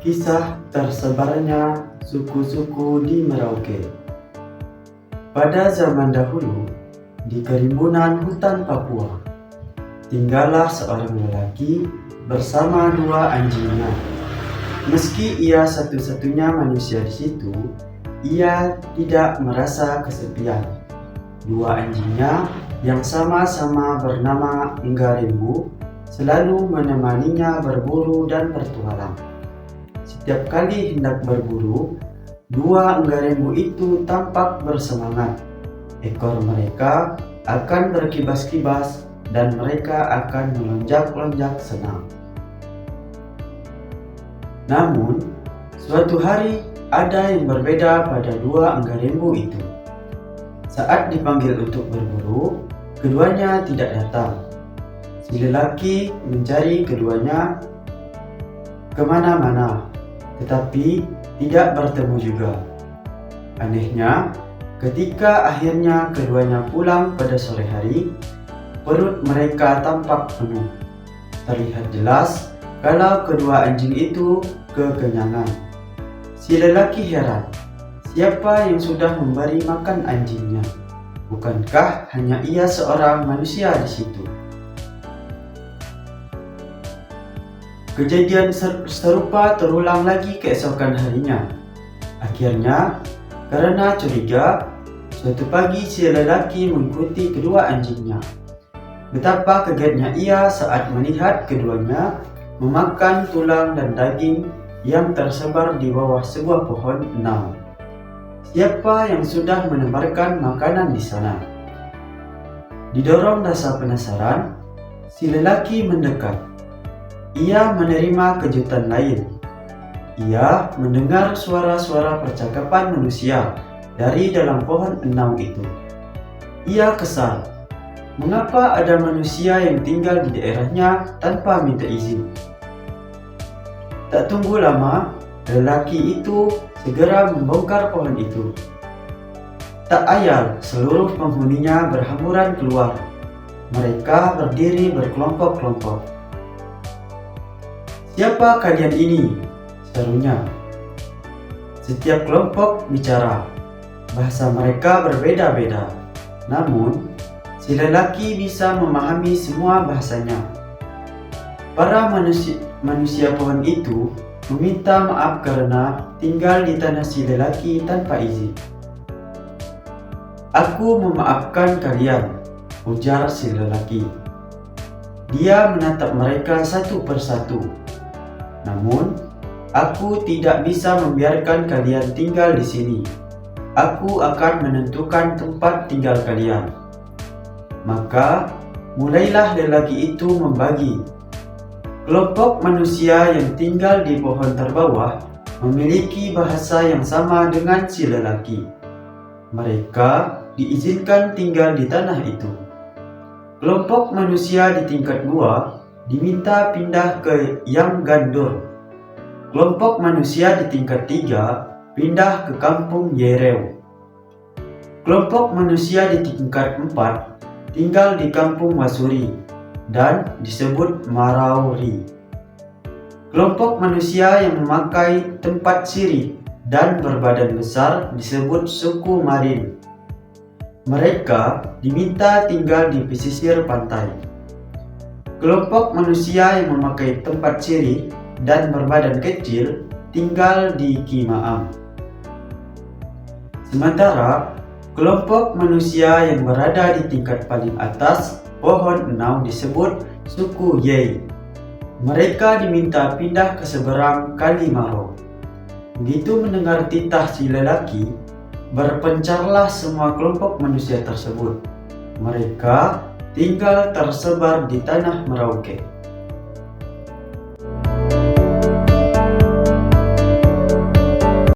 Kisah tersebarnya suku-suku di Merauke. Pada zaman dahulu, di kerimbunan hutan Papua, tinggallah seorang lelaki bersama dua anjingnya. Meski ia satu-satunya manusia di situ, ia tidak merasa kesepian. Dua anjingnya yang sama-sama bernama Nggarembu selalu menemaninya berburu dan bertualang. Setiap kali hendak berburu, dua Nggarembu itu tampak bersemangat. Ekor mereka akan berkibas-kibas dan mereka akan melonjak-lonjak senang. Namun, suatu hari ada yang berbeda pada dua Nggarembu itu. Saat dipanggil untuk berburu, keduanya tidak datang. Si lelaki mencari keduanya kemana-mana, tetapi tidak bertemu juga. Anehnya, ketika akhirnya keduanya pulang pada sore hari, perut mereka tampak penuh. Terlihat jelas kalau kedua anjing itu kekenyangan. Si lelaki heran, siapa yang sudah memberi makan anjingnya? Bukankah hanya ia seorang manusia di situ? Kejadian serupa terulang lagi keesokan harinya. Akhirnya, karena curiga, suatu pagi si lelaki mengikuti kedua anjingnya. Betapa kagetnya ia saat melihat keduanya memakan tulang dan daging yang tersebar di bawah sebuah pohon enam. Siapa yang sudah menebarkan makanan di sana? Didorong rasa penasaran, si lelaki mendekat. Ia menerima kejutan lain. Ia mendengar suara-suara percakapan manusia dari dalam pohon enam itu. Ia kesal. Mengapa ada manusia yang tinggal di daerahnya tanpa minta izin? Tak tunggu lama, lelaki itu segera membongkar pohon itu. Tak ayal, seluruh penghuninya berhamburan keluar. Mereka berdiri berkelompok-kelompok. "Siapa kalian ini?" serunya. Setiap kelompok bicara. Bahasa mereka berbeda-beda. Namun, si lelaki bisa memahami semua bahasanya. Para manusia pohon itu meminta maaf karena tinggal di tanah si lelaki tanpa izin. "Aku memaafkan kalian," ujar si lelaki. Dia menatap mereka satu persatu. "Namun, aku tidak bisa membiarkan kalian tinggal di sini. Aku akan menentukan tempat tinggal kalian." Maka, mulailah lelaki itu membagi. Kelompok manusia yang tinggal di pohon terbawah memiliki bahasa yang sama dengan si lelaki. Mereka diizinkan tinggal di tanah itu. Kelompok manusia di tingkat 2 diminta pindah ke Yang Gandur. Kelompok manusia di tingkat 3 pindah ke kampung Yereu. Kelompok manusia di tingkat 4 tinggal di kampung Masuri dan disebut Marauri. Kelompok manusia yang memakai tempat sirih dan berbadan besar disebut suku Marin. Mereka diminta tinggal di pesisir pantai. Kelompok manusia yang memakai tempat sirih dan berbadan kecil tinggal di Kimaam. Sementara kelompok manusia yang berada di tingkat paling atas pohon enam disebut suku Yei. Mereka diminta pindah ke seberang Kali Maro. Begitu mendengar titah si lelaki, berpencarlah semua kelompok manusia tersebut. Mereka tinggal tersebar di tanah Merauke.